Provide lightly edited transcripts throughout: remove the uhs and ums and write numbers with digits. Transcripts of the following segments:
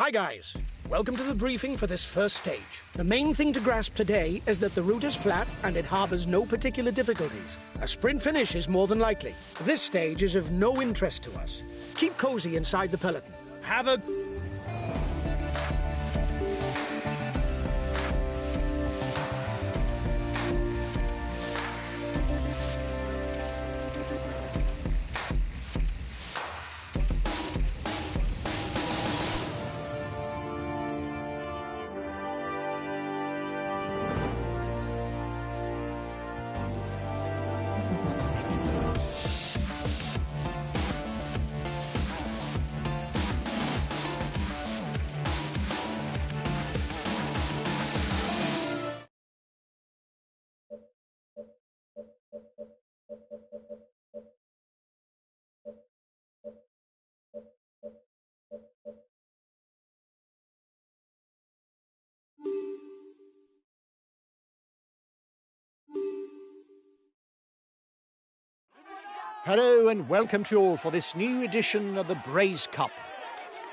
Hi guys, welcome to the briefing for this first stage. The main thing to grasp today is that the route is flat and it harbors no particular difficulties. A sprint finish is more than likely. This stage is of no interest to us. Keep cozy inside the peloton. Have a... Hello and welcome to you all for this new edition of the Braze Cup.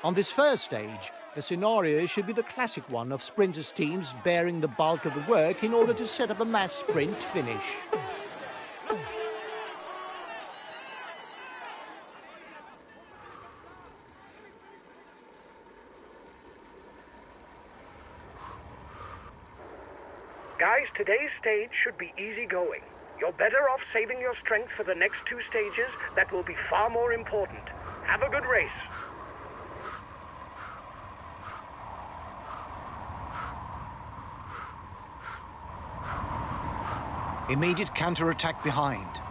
On this first stage, the scenario should be the classic one of sprinters' teams bearing the bulk of the work in order to set up a mass sprint finish. Guys, today's stage should be easy going. You're better off saving your strength for the next two stages that will be far more important. Have a good race. Immediate counter-attack behind.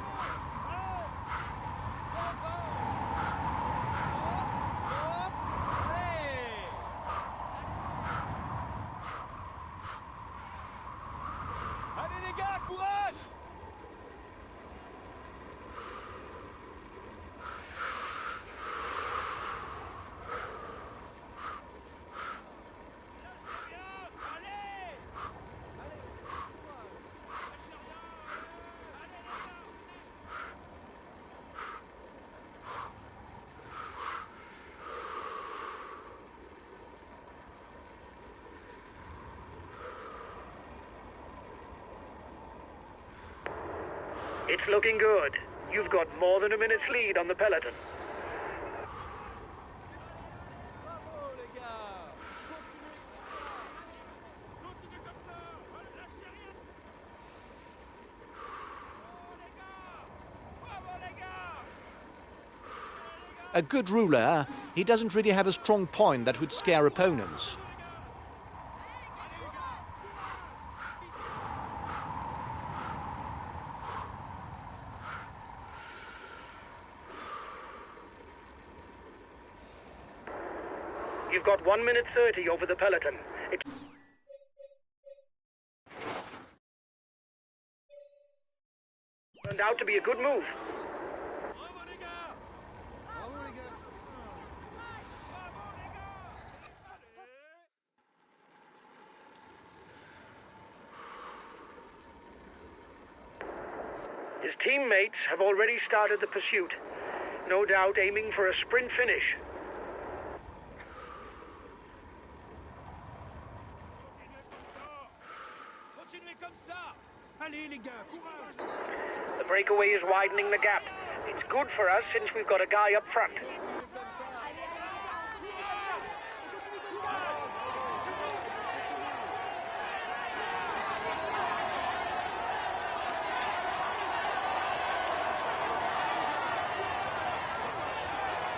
It's looking good. You've got more than a minute's lead on the peloton. A good ruler, he doesn't really have a strong point that would scare opponents. You've got 1 minute 30 over the peloton. It turned out to be a good move. His teammates have already started the pursuit, no doubt aiming for a sprint finish. The breakaway is widening the gap. It's good for us since we've got a guy up front.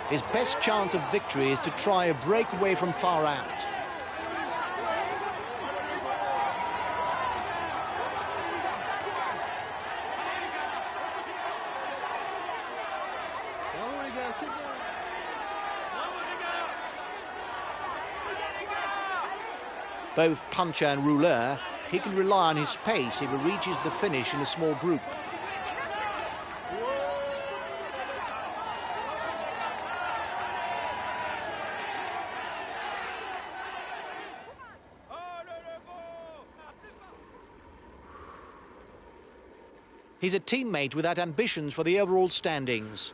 His best chance of victory is to try a breakaway from far out. Both puncher and rouleur, he can rely on his pace if he reaches the finish in a small group. He's a teammate without ambitions for the overall standings.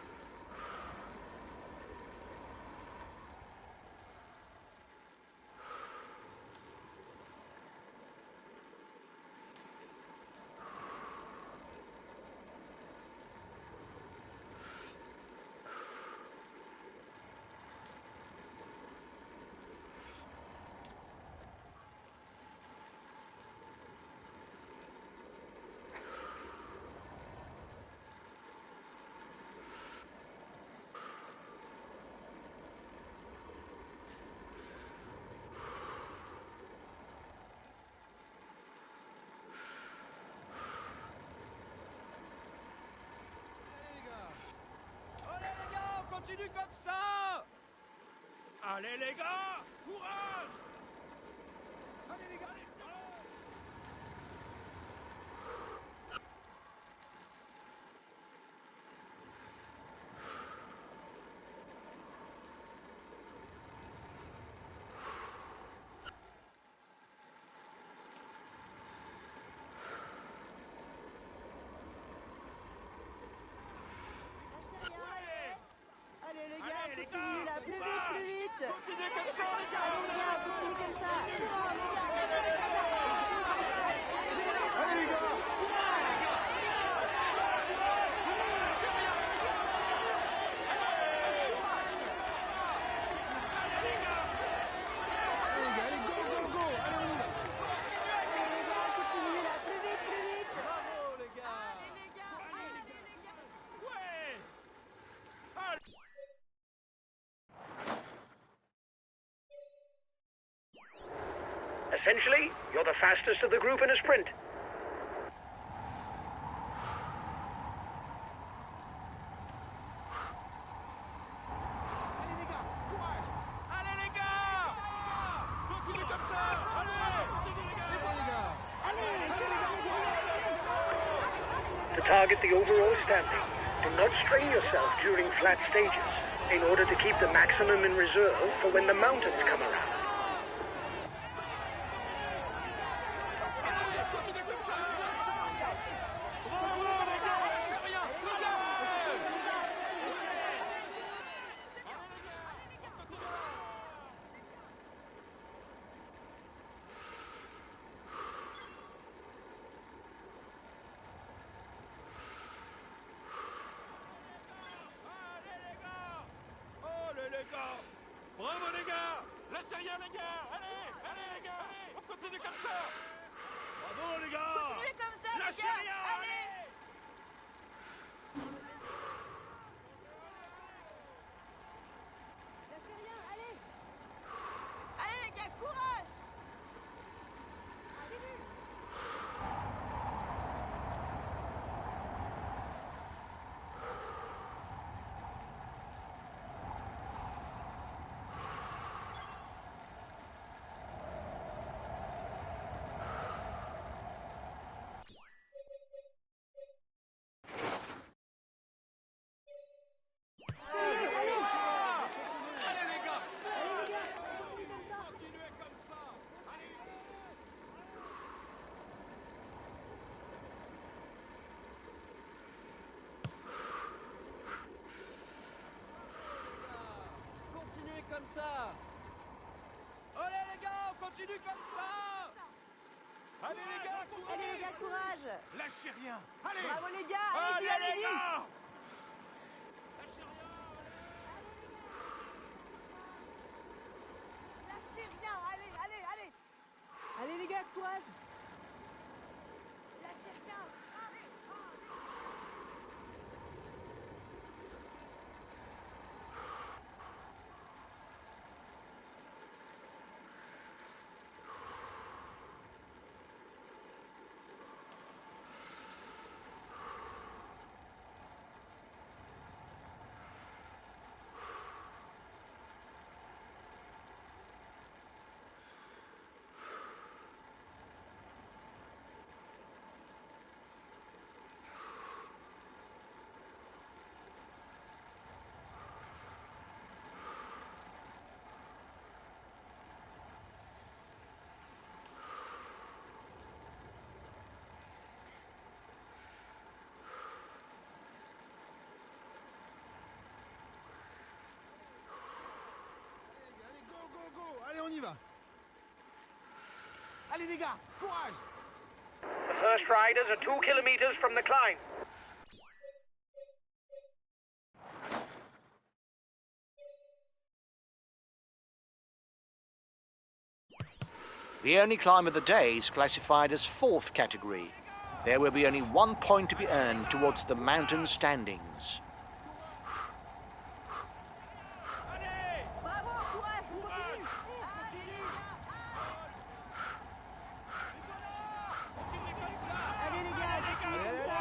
continue comme ça. Allez les gars, courage. Allez les gars, allez, tiens. Allez les gars, continue là, plus vite, plus vite. Continuez comme ça les gars. Allez les gars, continue comme ça. Allez les gars. Allez, go, go, go! Allez, on y va! Allez les gars, continue là, plus vite, plus vite. Bravo les gars. Allez les gars, allez les gars. Ouais. Allez. Essentially, you're the fastest of the group in a sprint. Allez les gars, courage! Allez les gars. Continuez comme ça. Allez. Continuez les gars. To target the overall standing, do not strain yourself during flat stages in order to keep the maximum in reserve for when the mountains come around. Continuez comme ça. Bravo les gars. Lâchez rien. Allez les gars. Bravo les gars. Lâchez rien les gars. Allez les gars. On continue comme ça. Bravo les gars. Continuez comme ça les Lâchez gars. rien. Allez. Lâchez rien, allez. Allez les gars, courage. Allez vite. Allez les gars. Continuez comme ça. Allez. Continuez comme ça. Allez les gars, on continue comme ça. Allez les gars, Allez les gars, courage. lâchez rien. Allez. Bravo les gars, Allez allez-y, les allez-y. gars. Lâchez rien. Lâchez rien, allez, allez, allez. Allez les gars, courage. Lâchez rien. Allez, go, go, go! Allez, on y va! Allez les gars, courage! The first riders are 2 kilometers from the climb. The only climb of the day is classified as 4th category. There will be only 1 point to be earned towards the mountain standings. Allez. Bravo, courage, continue. Continuez comme ça. Allez les gars, continuez comme ça.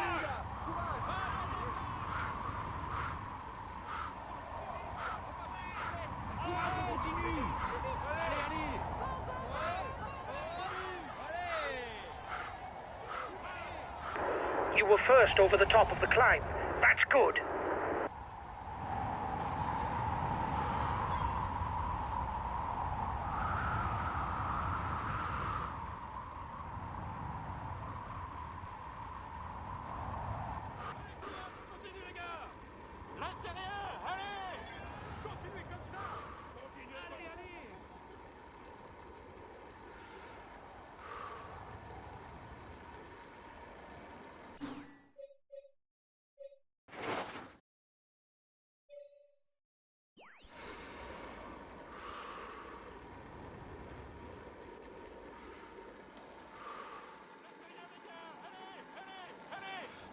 You were first over the top of the climb. That's good. Continue les gars. Lâchez rien. Allez. Continuez comme ça. Continuez. Allez, allez.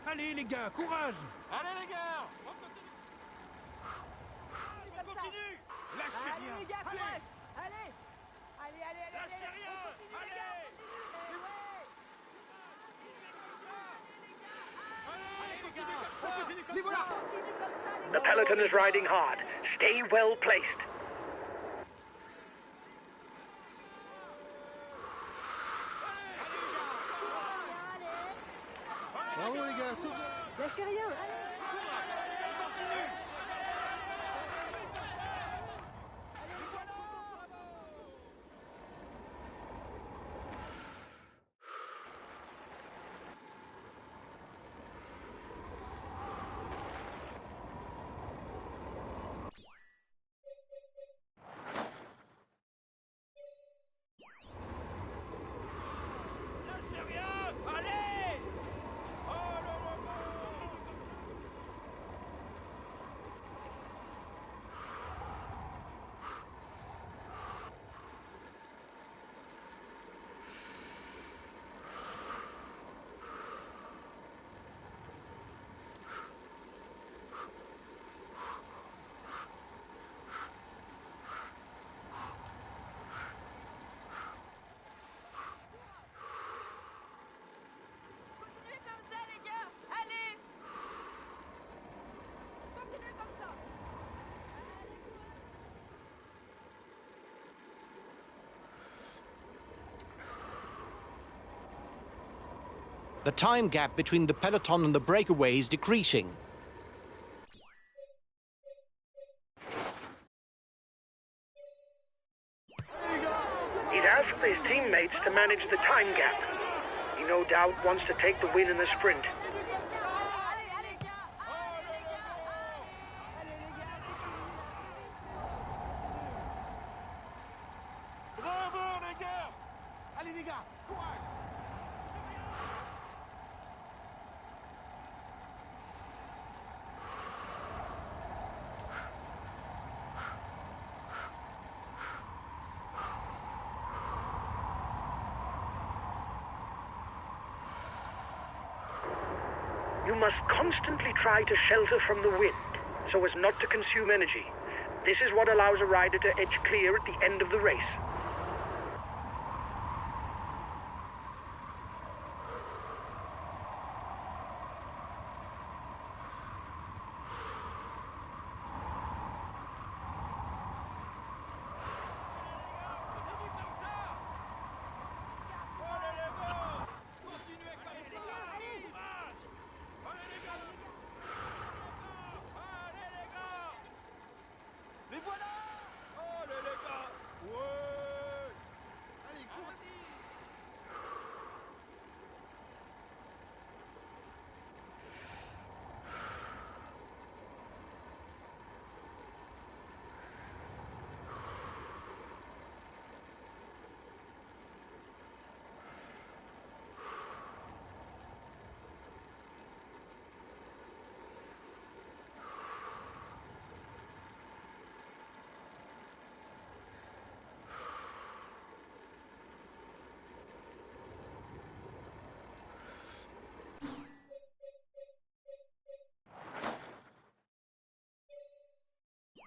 Allez les gars, courage. Allez les gars. On continue. Lâchez Allez rien. les gars, Allez. courage. Allez. Allez, allez, allez. Lâchez allez. rien. On continue, les Allez. gars, continuez. Ouais. Allez, continuez comme ça. Continuez comme Les voilà. Continue comme ça, les The gars. peloton is riding hard. Stay well placed. Bravo les gars, c'est bien. Lâchez rien. Allez. Lâchez rien. Allez. Oh là là là. Continuez comme ça, les gars. Allez. Continuez comme ça. The time gap between the peloton and the breakaway is decreasing. He's asked his teammates to manage the time gap. He no doubt wants to take the win in the sprint. Allez, allez, gars. Allez, les gars. Allez, les gars. Bravo les gars. Allez les gars, courage. You must constantly try to shelter from the wind, so as not to consume energy. This is what allows a rider to edge clear at the end of the race. Continue comme ça. Allez les gars. Continuez comme ça. Courage. Allez les gars. Allez les gars. Les voilà. Allez les gars. Ouais. Allez, courage.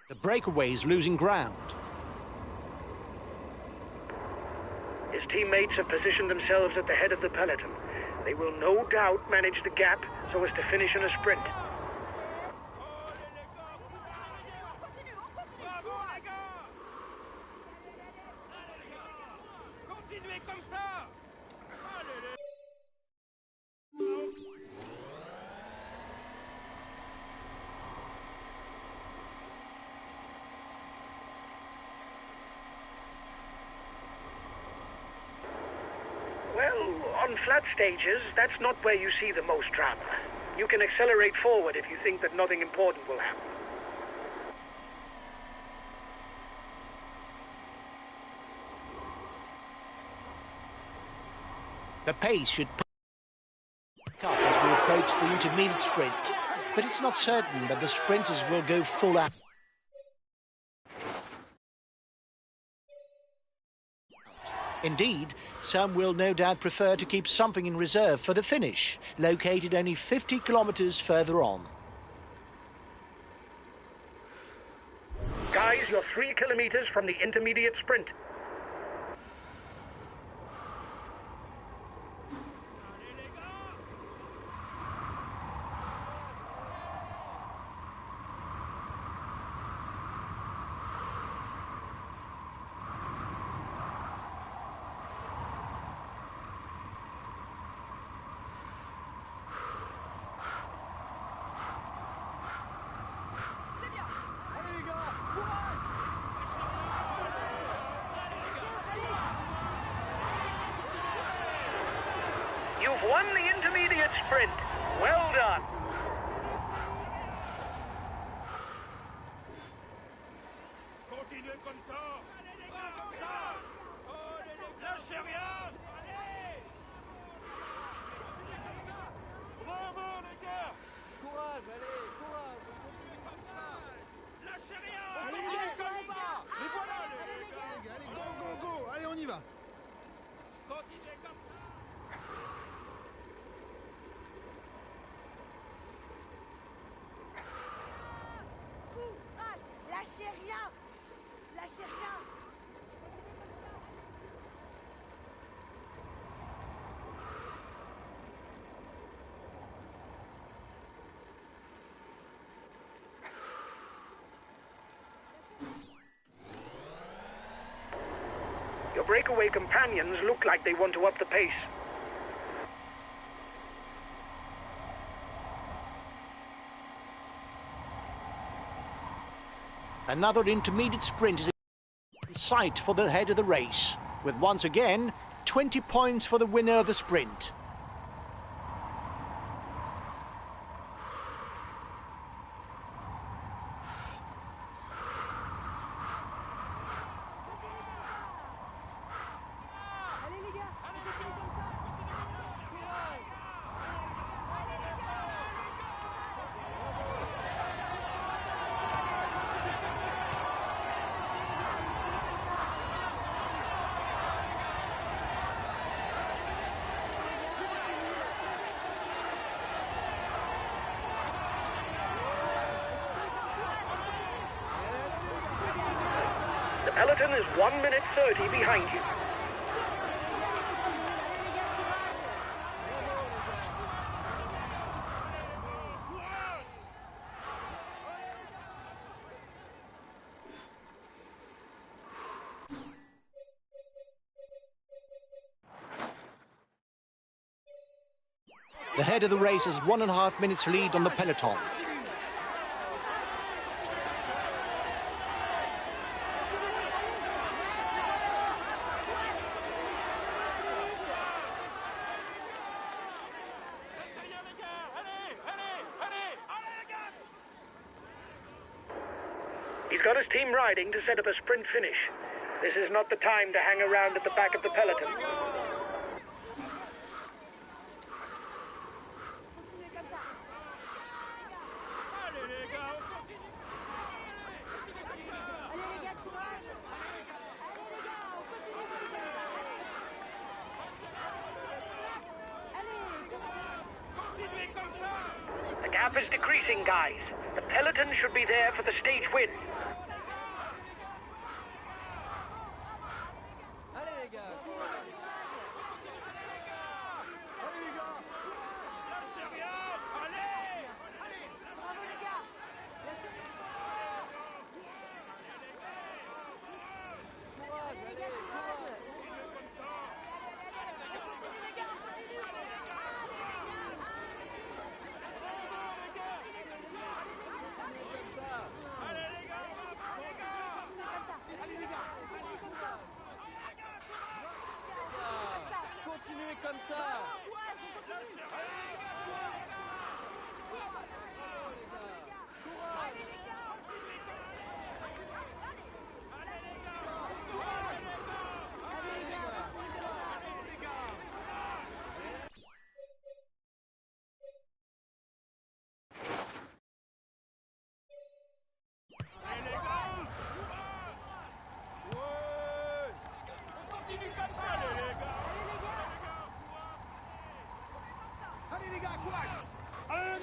The breakaway is losing ground. His teammates have positioned themselves at the head of the peloton. They will no doubt manage the gap so as to finish in a sprint. Bravo les gars. Continuez comme ça. Allez les. On flat stages, that's not where you see the most drama. You can accelerate forward if you think that nothing important will happen. The pace should pick up as we approach the intermediate sprint, but it's not certain that the sprinters will go full out. Indeed, some will no doubt prefer to keep something in reserve for the finish, located only 50 kilometers further on. Guys, you're 3 kilometers from the intermediate sprint. You've won the intermediate sprint. Well done. Continuez comme ça. Ah, comme ça. Lâchez rien. Bravo les gars. Courage, allez, courage, on continue comme ça. Lâchez rien. Continuez comme ça. Et voilà Les gars, allez, go, go, go. Allez, on y va. Continuez comme ça. Courage, lâchez rien. Lâchez rien. Your breakaway companions look like they want to up the pace. Another intermediate sprint is in sight for the head of the race, with once again 20 points for the winner of the sprint. Allez les gars, on continue comme ça. Courage. The peloton is 1 minute 30 behind you. The head of the race has 1.5 minutes lead on the peloton. He's got his team riding to set up a sprint finish. This is not the time to hang around at the back of the peloton. Continuez comme ça. Allez les gars, on continue. Continuez comme ça. Allez les gars, courage. Allez les gars, on continue comme ça. Allez, courage. Continuez comme ça. The gap is decreasing, guys. The peloton should be there for the stage win. Allez les gars, courage. Lâchez rien. Allez. Bravo les gars. Courage, allez, courage. Allez les gars, on va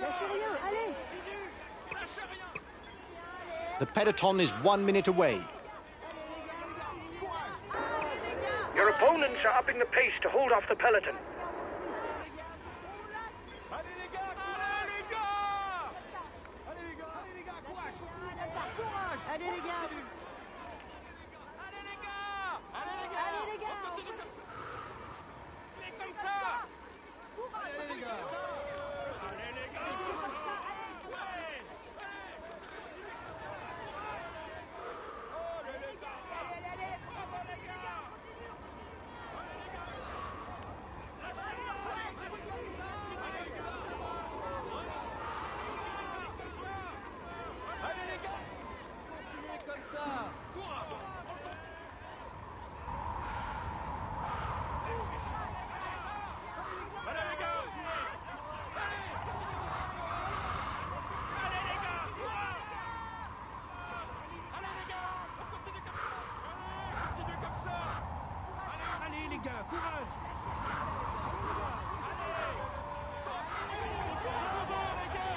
Lâchez rien, allez. The peloton is 1 minute away. Your opponents are upping the pace to hold off the peloton. Allez les gars, allez les gars. Allez les gars, courage. Courage. Allez les gars. Allez les gars. Allez les gars. Allez les gars. On continue comme ça. Allez comme ça. Allez les gars. Allez les gars. Allez les gars. Continuez comme ça. Allez les gars. Allez les gars. Allez les gars. On continue comme ça. Allez, continue comme ça. Allez les gars, courage. Bravo les gars.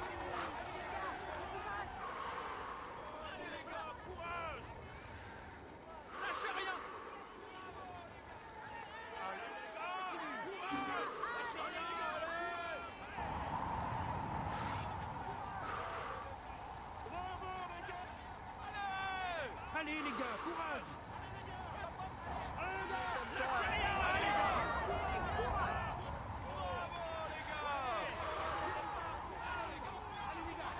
Allez les gars, courage. Lâchez rien. Allez les gars. Courage. Lâchez rien. Allez. Bravo les gars. Allez. Allez les gars, courage. Allez les gars. Lâchez rien. Allez les gars.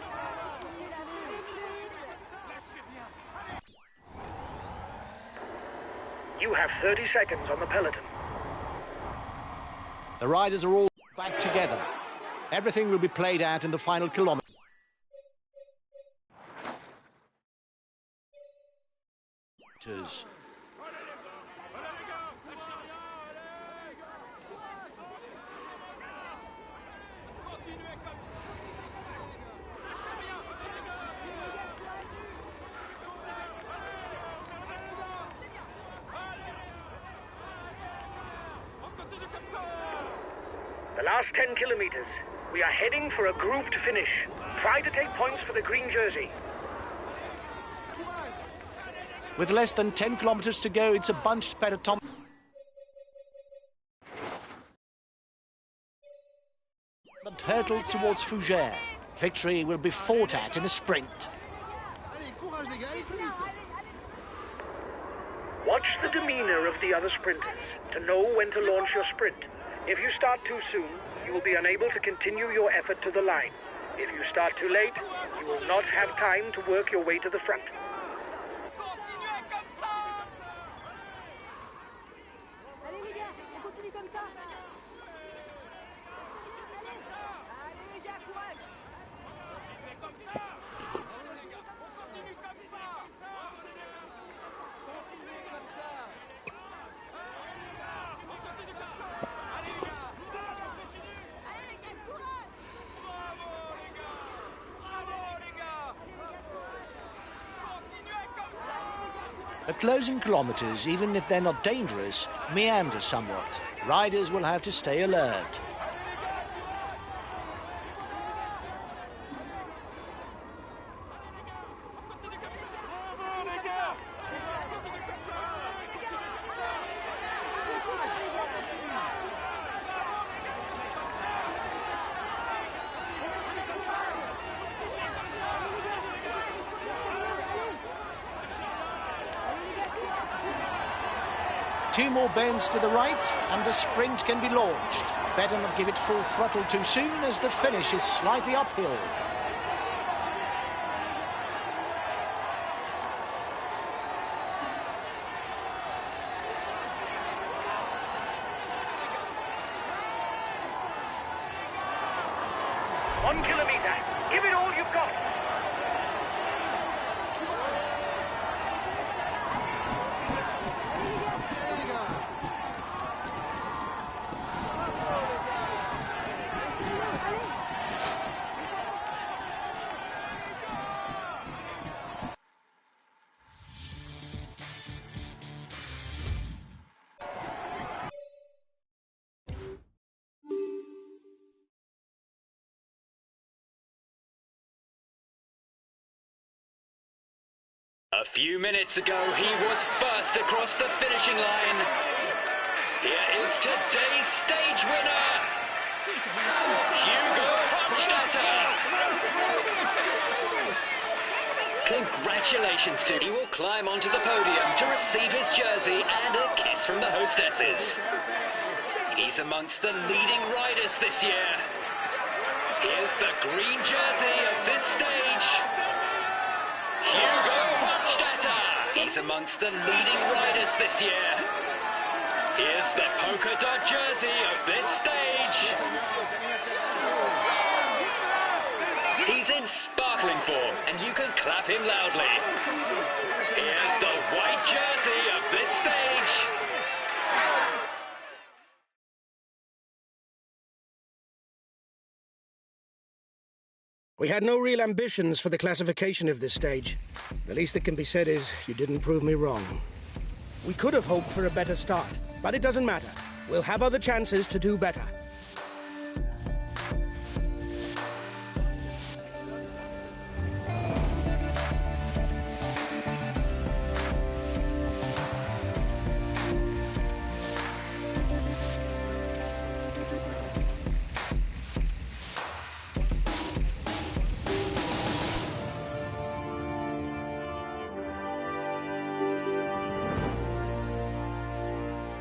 Bravo les gars. Lâchez rien. You have 30 seconds on the peloton. The riders are all back together. Everything will be played out in the final kilometre. Allez les gars. Lâchez rien. Allez. Continuez comme ça. Lâchez rien. Allez les gars. On continue comme ça. The last 10 kilometers. We are heading for a grouped finish. Try to take points for the green jersey. With less than 10 kilometres to go, it's a bunched peloton. But hurtle towards Fougères. Victory will be fought at in a sprint. Allez, courage les gars, allez plus vite. Watch the demeanor of the other sprinters to know when to launch your sprint. If you start too soon, you will be unable to continue your effort to the line. If you start too late, you will not have time to work your way to the front. Continuez comme ça. Allez les gars, on continue comme ça. Allez les gars, courage. Continuez comme ça. Bravo les gars. On continue comme ça. Continuez comme ça. Allez les gars. On continue comme ça. Allez les gars. On continue. Allez les gars, courage. Bravo les gars. Bravo les gars. Continuez comme ça. The closing kilometres, even if they're not dangerous, meander somewhat. Riders will have to stay alert. Bravo les gars. Continuez comme ça. Continuez comme ça. Bravo les gars. Continuez comme ça. Continuez comme ça. Two more bends to the right and the sprint can be launched. Better not give it full throttle too soon as the finish is slightly uphill. One kilometer. Give it all you've got. Allez les gars. A few minutes ago, he was first across the finishing line. Here is today's stage winner, Hugo Hofstetter. Congratulations to him. He will climb onto the podium to receive his jersey and a kiss from the hostesses. He's amongst the leading riders this year. Here's the green jersey of this stage, Hugo Hofstetter. He's amongst the leading riders this year. Here's the polka dot jersey of this stage. He's in sparkling form, and you can clap him loudly. Here's the white jersey of this stage. We had no real ambitions for the classification of this stage. The least that can be said is you didn't prove me wrong. We could have hoped for a better start, but it doesn't matter. We'll have other chances to do better.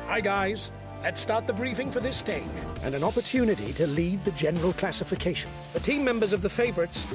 Hi guys, let's start the briefing for this stage and an opportunity to lead the general classification. The team members of the favourites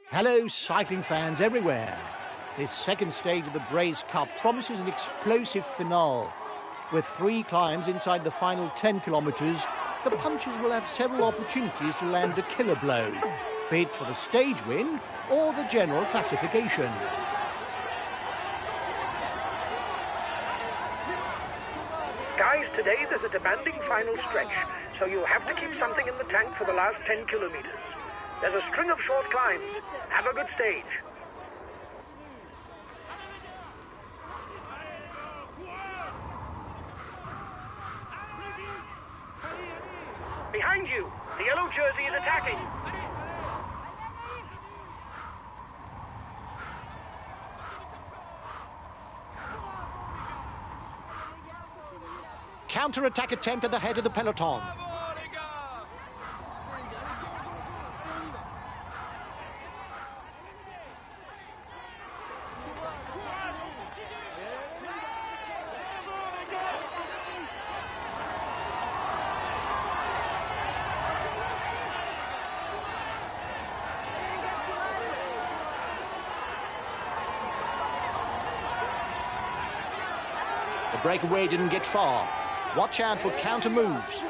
Hello, cycling fans everywhere. This second stage of the Braze Cup promises an explosive finale. With 3 climbs inside the final 10 kilometres, the punchers will have several opportunities to land a killer blow, be it for the stage win or the general classification. Guys, today there's a demanding final stretch, so you'll have to keep something in the tank for the last 10 kilometers. There's a string of short climbs. Have a good stage. Behind you, the yellow jersey is attacking. Counter-attack attempt at the head of the peloton. The breakaway didn't get far. Watch out for counter moves.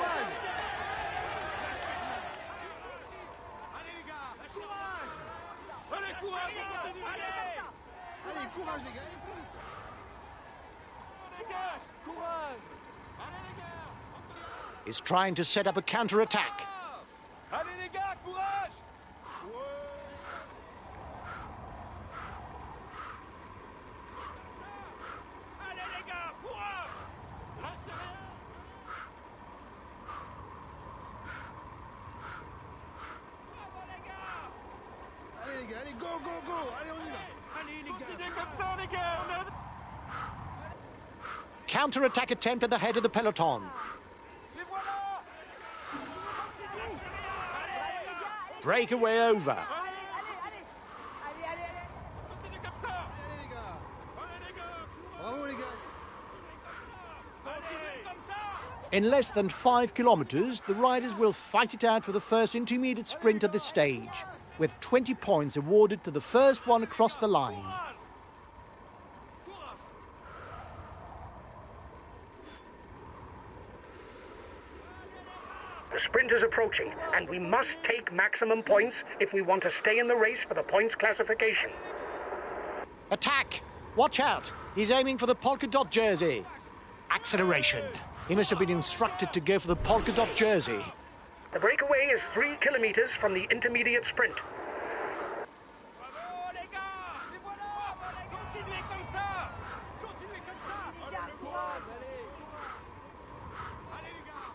Is trying to set up a counter-attack. Allez les gars, courage! Allez les gars, courage! Lancez rien! Bravo les gars! Allez les gars, allez, go, go, go! Allez, on y va! Allez les gars! Continuez comme ça les gars! Merde! Counter-attack attempt at the head of the peloton. Les voilà! Breakaway over. Continuez comme ça! Allez les gars! Allez les gars! Bravo les gars! Continuez comme ça! In less than 5 kilometres, the riders will fight it out for the first intermediate sprint at this stage, with 20 points awarded to the first one across the line. The sprint is approaching, and we must take maximum points if we want to stay in the race for the points classification. Attack! Watch out! He's aiming for the polka dot jersey. Acceleration. He must have been instructed to go for the polka dot jersey. The breakaway is 3 kilometers from the intermediate sprint. Bravo les gars! Et voilà! Continuez comme ça! Continuez comme ça! Allez, courage! Allez les gars!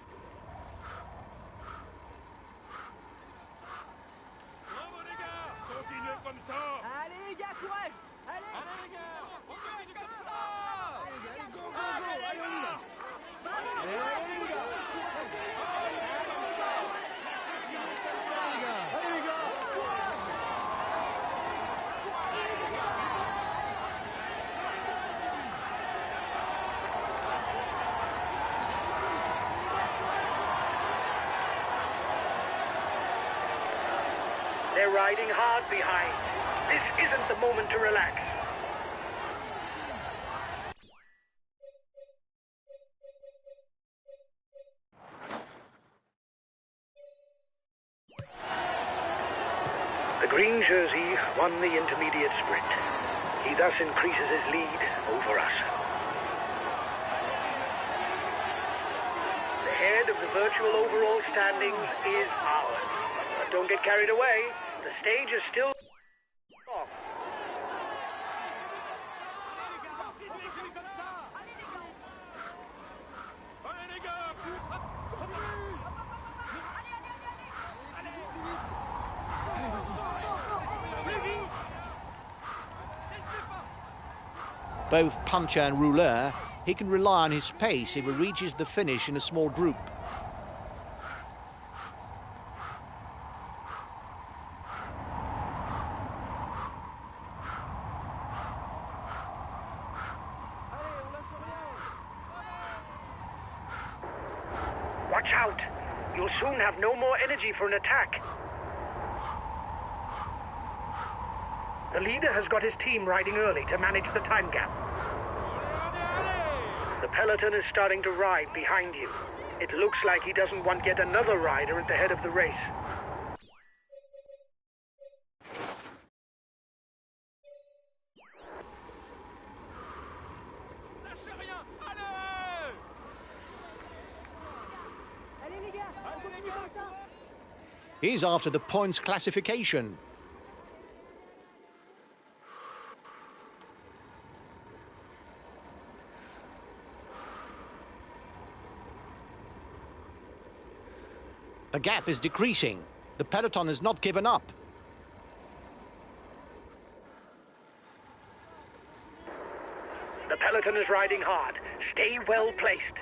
Bravo les gars! Continuez comme ça! Allez les gars, courage! Allez! Allez les gars! Continuez comme ça! Allez, go, go, go! Allez, on y va! Allez, les gars! Allez, les gars! They're riding hard behind. This isn't the moment to relax. The green jersey won the intermediate sprint. He thus increases his lead over us. The head of the virtual overall standings is ours. But don't get carried away. The stage is still long. Continuez comme ça! Allez les gars! Both puncher and rouleur, he can rely on his pace if he reaches the finish in a small group. Watch out! You'll soon have no more energy for an attack. The leader has got his team riding early to manage the time gap. The peloton is starting to ride behind you. It looks like he doesn't want yet another rider at the head of the race. Lâchez rien! Allez! Allez les gars, continuez comme ça! He's after the points classification. The gap is decreasing. The peloton has not given up. The peloton is riding hard. Stay well placed.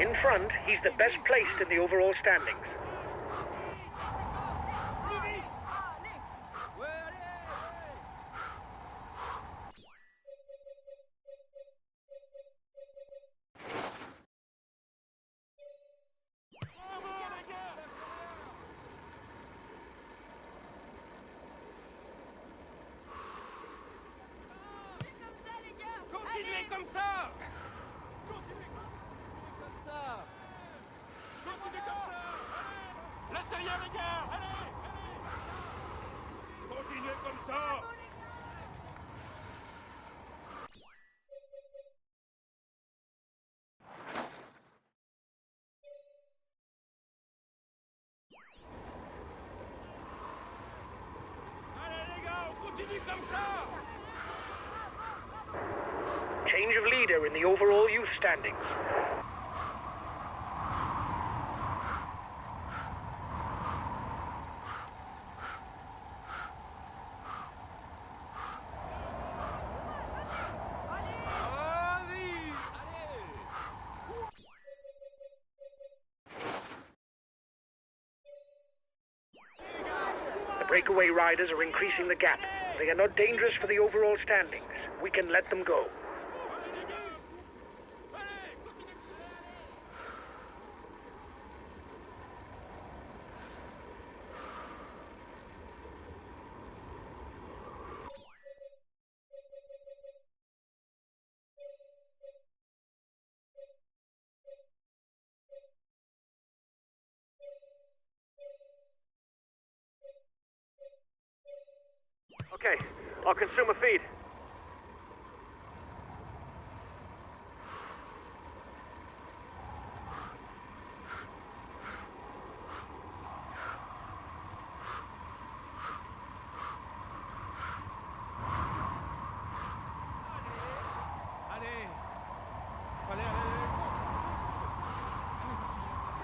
In front, he's the best placed in the overall standings. rien les gars, allez, allez. Continuez comme ça. Allez les gars, on continue comme ça. Change of leader in the overall youth standings. The breakaway riders are increasing the gap. They are not dangerous for the overall standings. We can let them go. Okay, I'll consume a feed. Allez. Allez, allez, allez.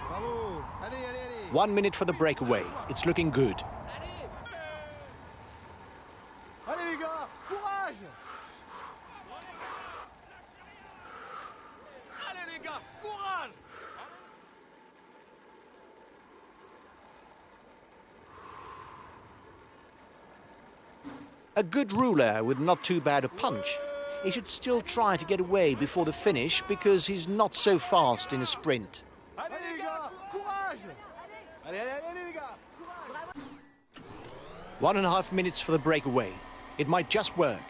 Bravo. Allez, allez, allez. 1 minute for the breakaway. It's looking good. Allez les gars, courage. Allez les gars, courage. A good ruler with not too bad a punch. He should still try to get away before the finish because he's not so fast in a sprint. Allez les gars, courage. Allez, allez, allez les gars, courage. 1.5 minutes for the breakaway. It might just work.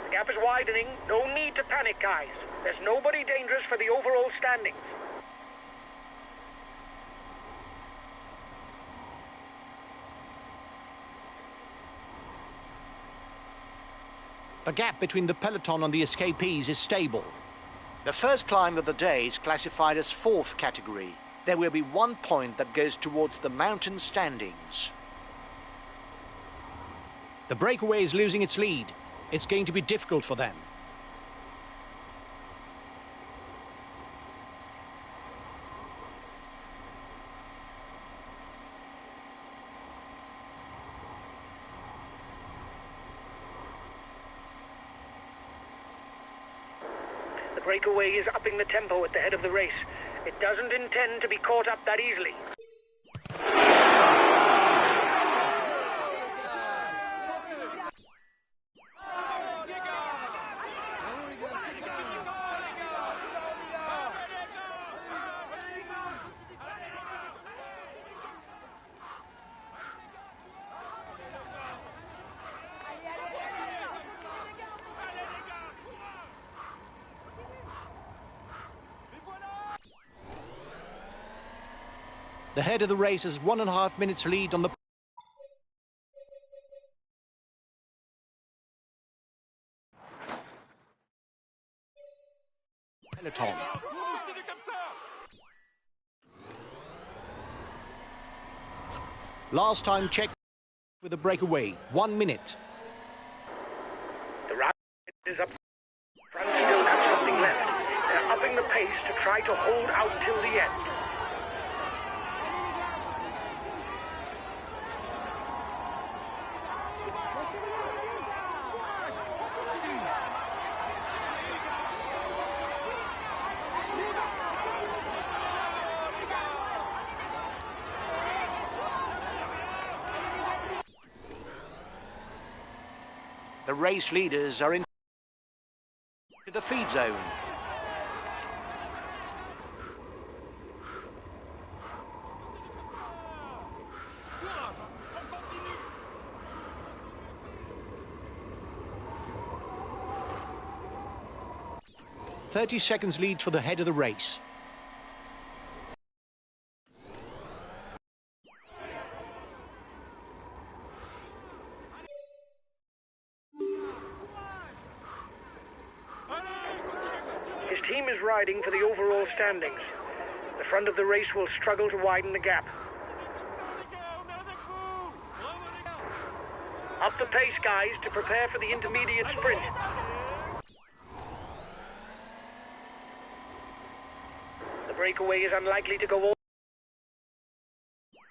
The gap is widening. No need to panic, guys. There's nobody dangerous for the overall standings. The gap between the peloton and the escapees is stable. The first climb of the day is classified as 4th category. There will be 1 point that goes towards the mountain standings. The breakaway is losing its lead. It's going to be difficult for them. The breakaway is upping the tempo at the head of the race. It doesn't intend to be caught up that easily. The head of the race has 1.5 minutes lead on the peloton. Continue comme ça. Last time check with the breakaway. 1 minute. The ride is up. France still have something left. They're upping the pace to try to hold out till the end. The race leaders are in the feed zone. 30 seconds lead for the head of the race. His team is riding for the overall standings. The front of the race will struggle to widen the gap. Up the pace, guys, to prepare for the intermediate sprint. The breakaway is unlikely to go all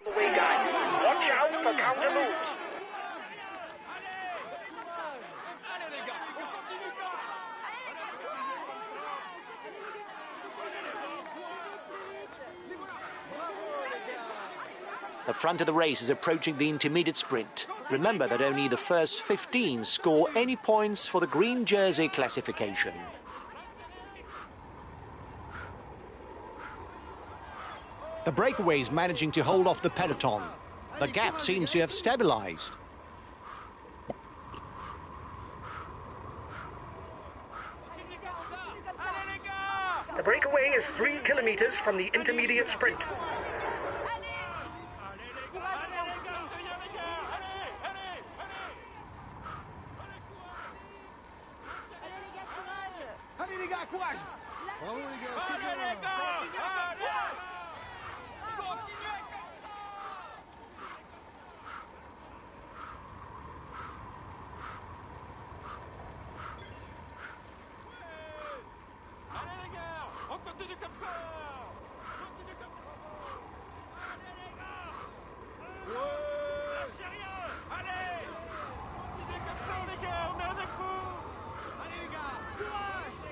the way, guys. Watch out for counter moves. The front of the race is approaching the intermediate sprint. Remember that only the first 15 score any points for the green jersey classification. The breakaway is managing to hold off the peloton. The gap seems to have stabilized. The breakaway is 3 kilometers from the intermediate sprint. Allez les gars, courage! Bravo les gars, c'est bien! On continue comme ça. Continue comme ça. Allez les gars. Ouais. Lâchez rien. Allez. Continuez comme ça les gars. On met des coups. Allez les gars. Courage.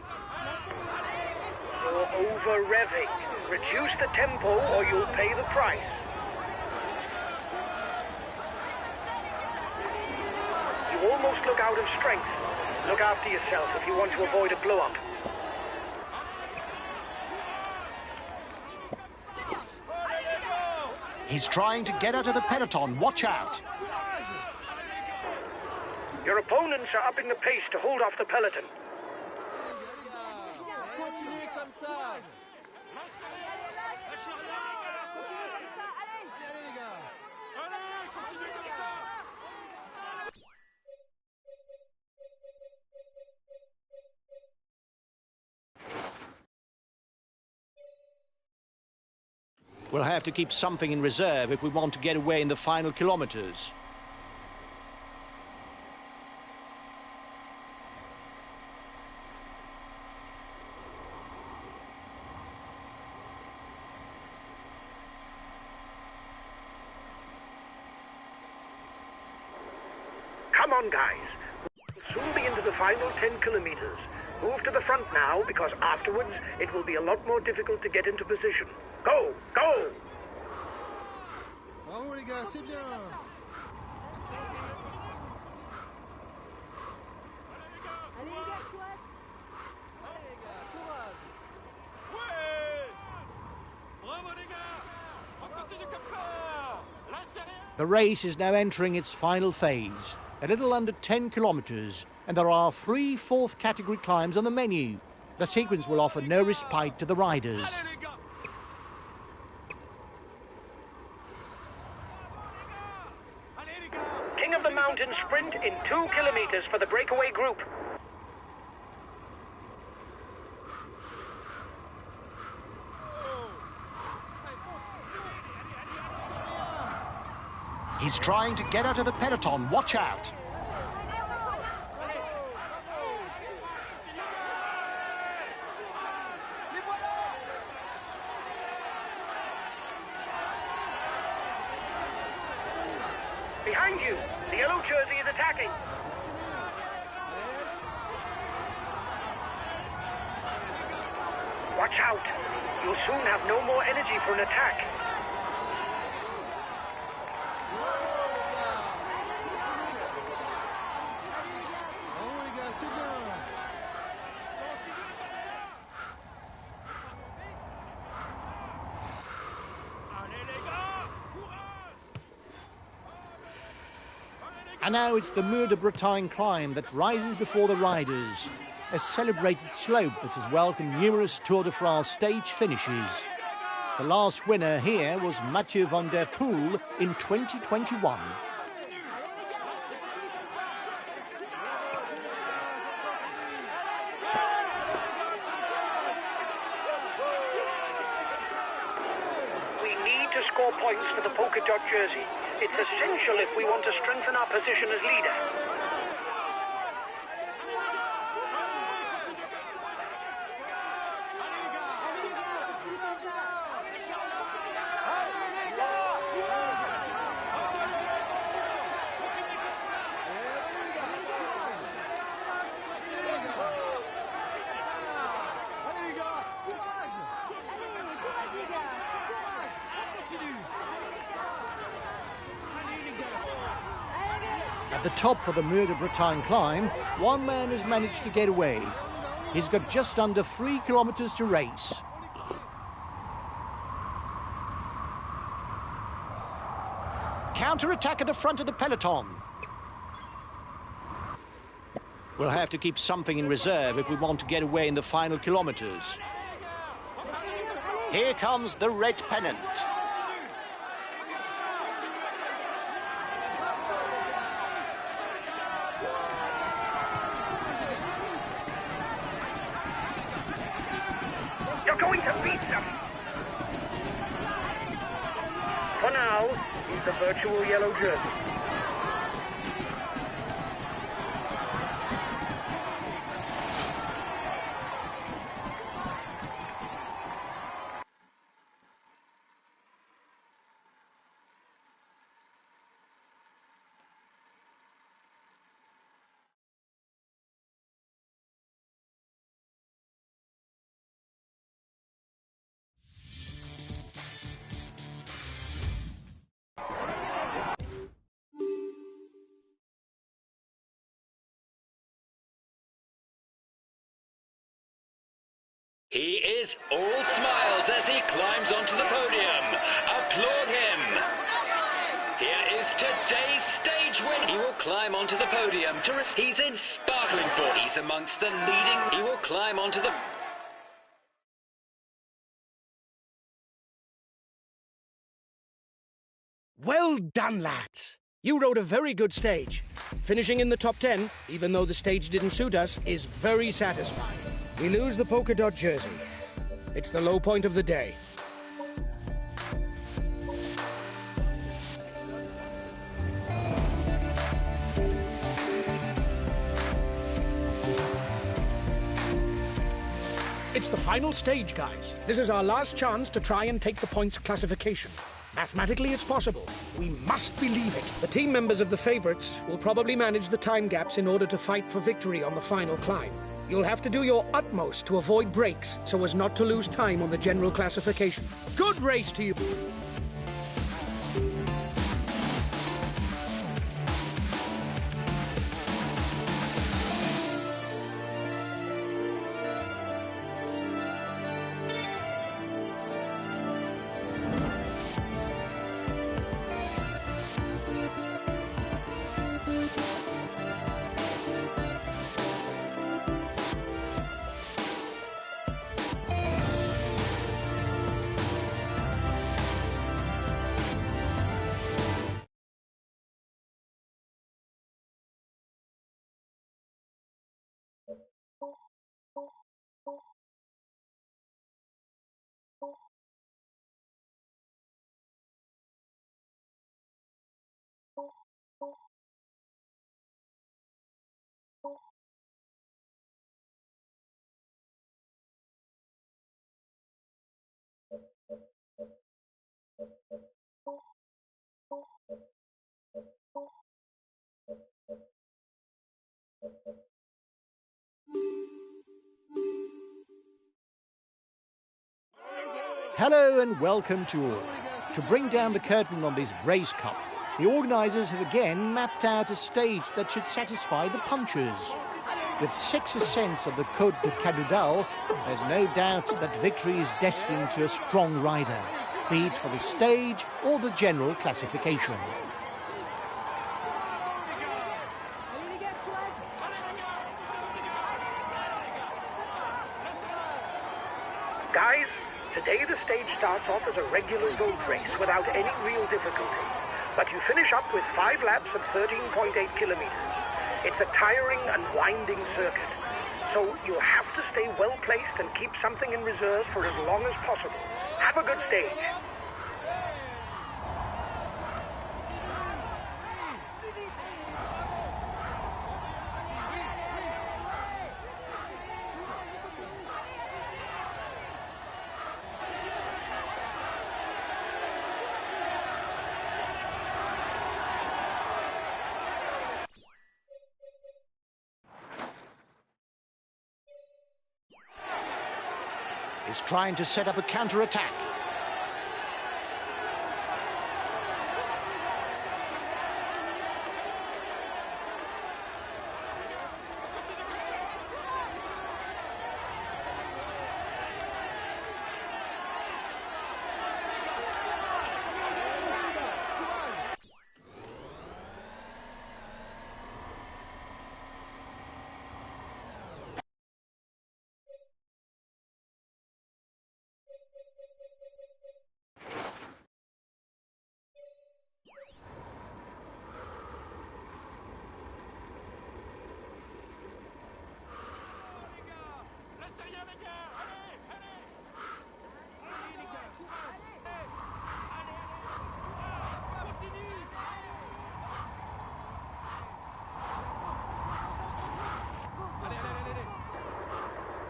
You're over-revving. Reduce the tempo or you'll pay the price. You almost look out of strength. Look after yourself if you want to avoid a blow-up. He's trying to get out of the peloton. Watch out. Your opponents are upping the pace to hold off the peloton. Continuez comme ça! Allez les gars! Allez, continuez comme ça. We'll have to keep something in reserve if we want to get away in the final kilometers. Come on, guys. We'll soon be into the final 10 kilometers. Move to the front now, because afterwards it will be a lot more difficult to get into position. Go! Go! Bravo les gars, c'est bien! Ouais. Bravo les gars. On continue comme ça. Lâchez rien. The race is now entering its final phase, a little under 10 kilometers, and there are 3 fourth category climbs on the menu. The sequence will offer no respite to the riders. Allez les gars. Allez les gars. King of the Mountain sprint in 2 kilometers for the breakaway group. He's trying to get out of the peloton. Watch out. Behind you, the yellow jersey is attacking. Watch out. You'll soon have no more energy for an attack. Bravo les gars, c'est bien! Allez les gars. Courage. And now it's the Mur de Bretagne climb that rises before the riders. a celebrated slope that has welcomed numerous Tour de France stage finishes. The last winner here was Mathieu van der Poel in 2021. We need to score points for the polka dot jersey. It's essential if we want to strengthen our position as leader. At the top for the Mur de Bretagne climb, one man has managed to get away. He's got just under 3 kilometres to race. Counter-attack at the front of the peloton. We'll have to keep something in reserve if we want to get away in the final kilometres. Here comes the red pennant. You're going to beat them. For now, he's the virtual yellow jersey. He is all smiles as he climbs onto the podium. Applaud him. Here is today's stage win. He will climb onto the podium to he's in sparkling form. He's amongst the leading. He will climb onto the... Well done, lads. You rode a very good stage. Finishing in the top 10, even though the stage didn't suit us, is very satisfying. We lose the polka dot jersey. It's the low point of the day. It's the final stage, guys. This is our last chance to try and take the points classification. Mathematically, it's possible. We must believe it. The team members of the favourites will probably manage the time gaps in order to fight for victory on the final climb. You'll have to do your utmost to avoid breaks so as not to lose time on the general classification. Good race to you! Hello and welcome to all. To bring down the curtain on this Brace Cup, the organisers have again mapped out a stage that should satisfy the punchers. With 6 ascents of the Côte de Cadoudal, there's no doubt that victory is destined to a strong rider, be it for the stage or the general classification. Guys, today the stage starts off as a regular road race without any real difficulty. But you finish up with 5 laps of 13.8 kilometers. It's a tiring and winding circuit. So you'll have to stay well placed and keep something in reserve for as long as possible. Have a good stage. Is trying to set up a counter-attack.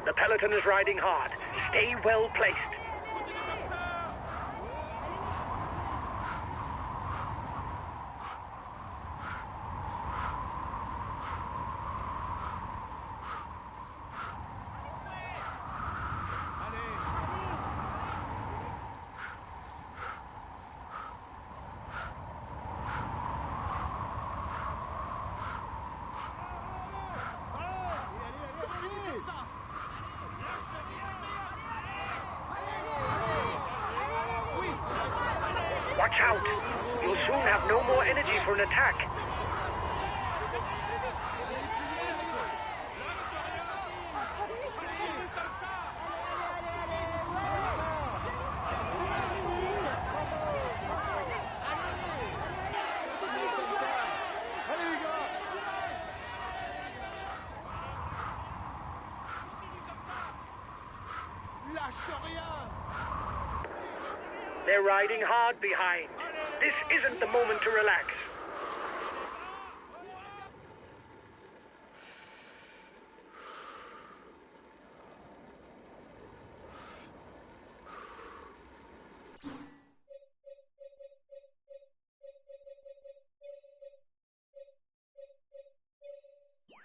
The peloton is riding hard. Stay well placed. Watch out! You'll soon have no more energy for an attack. They're riding hard behind. This isn't the moment to relax.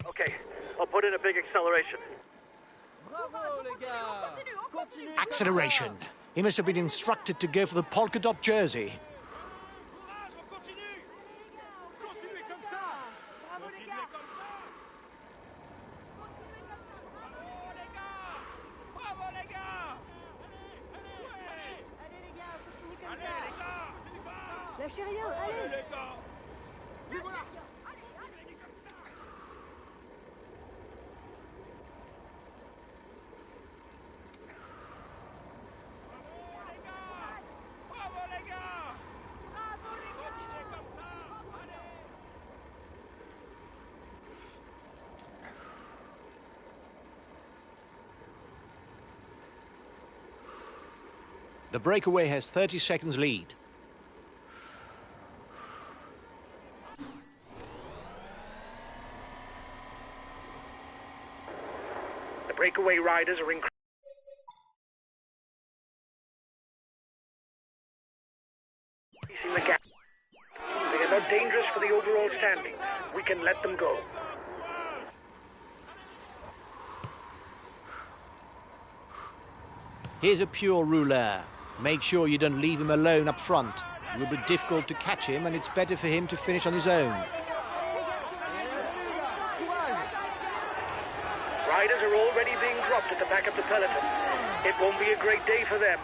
Okay, I'll put in a big acceleration. Bravo les gars. Continuez. Acceleration. He must have been instructed to go for the polka dot jersey. Courage, on continue. Continuez comme ça. Bravo les Continuez gars. comme ça. Bravo les gars. Bravo les gars. Allez les gars, continue comme Allez ça. les gars. Continue comme ça. Lâchez rien, Allez allez. les gars. Et voilà. Continuez comme ça. Bravo les gars. Bravo les gars. Continuez comme ça. Allez. The breakaway has 30 seconds lead. The breakaway riders are increasing the gap. They are not dangerous for the overall standing. We can let them go. Here's a pure rouleur. Make sure you don't leave him alone up front. It will be difficult to catch him, and it's better for him to finish on his own. Riders are already being dropped at the back of the peloton. It won't be a great day for them.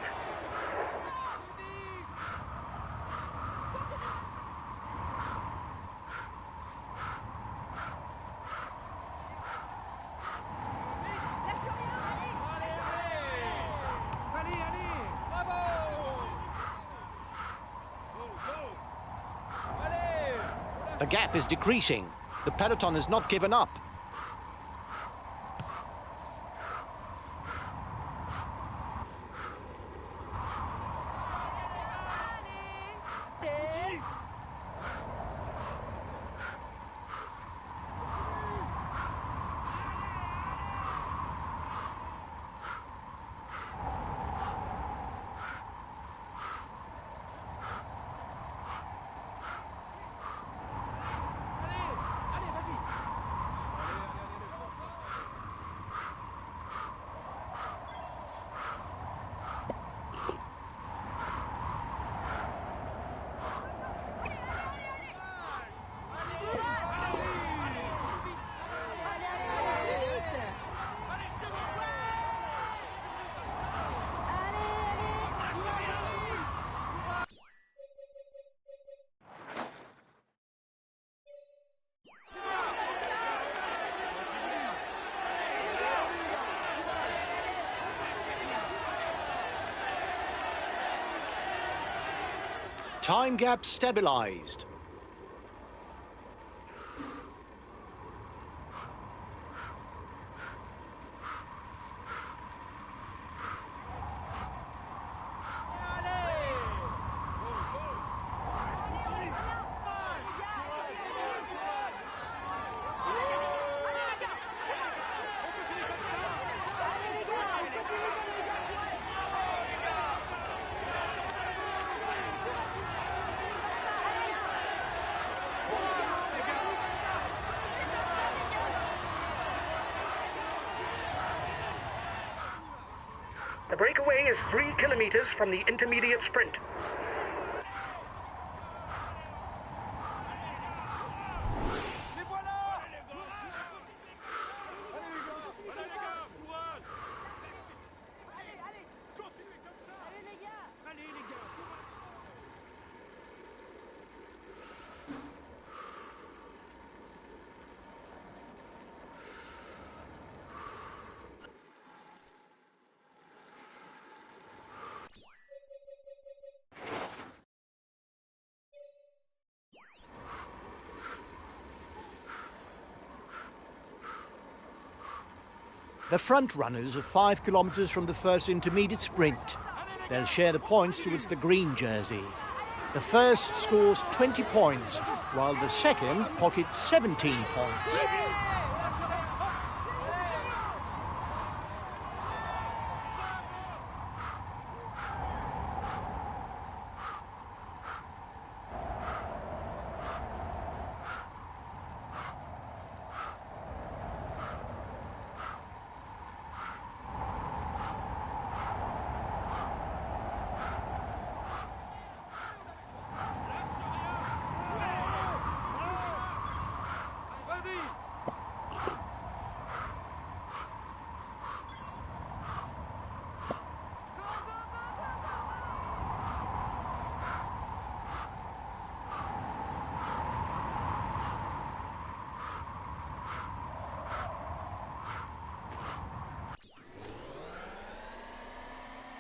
Allez The gap is decreasing. The peloton has not given up. Time gap stabilised. The breakaway is 3 kilometers from the intermediate sprint. Les voilà! Allez les gars! Courage! Continuez comme ça! Allez les gars! The front runners are 5 kilometres from the first intermediate sprint. They'll share the points towards the green jersey. The first scores 20 points, while the second pockets 17 points.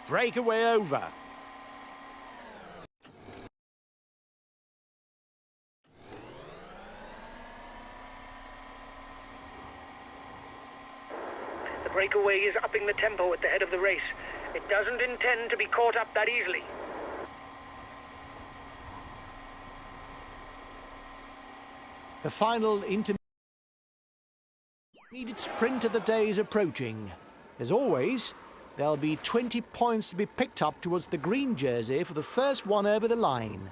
Breakaway over. The breakaway is upping the tempo at the head of the race. It doesn't intend to be caught up that easily. The final intermediate sprint of the day is approaching. As always, there'll be 20 points to be picked up towards the green jersey for the first one over the line.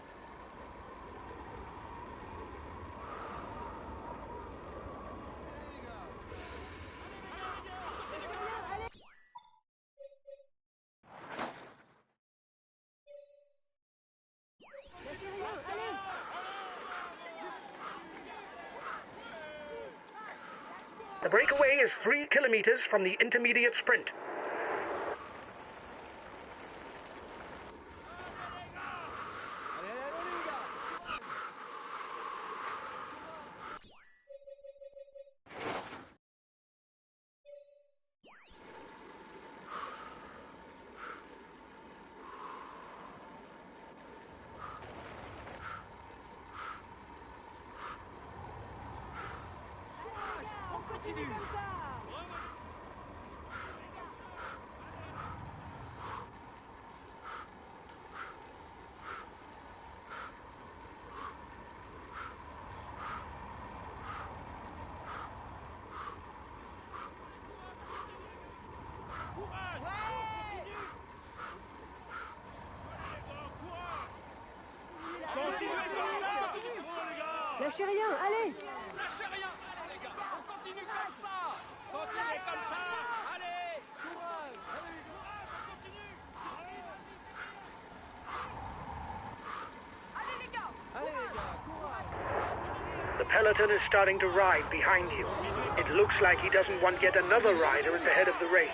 The breakaway is 3 kilometers from the intermediate sprint. continue. Lâchez rien, allez! Lâchez rien, allez les gars, on continue comme ça. Continuez comme ça, allez. Courage, on continue. Allez les gars! Courage. The peloton is starting to ride behind you. It looks like he doesn't want yet another rider at the head of the race.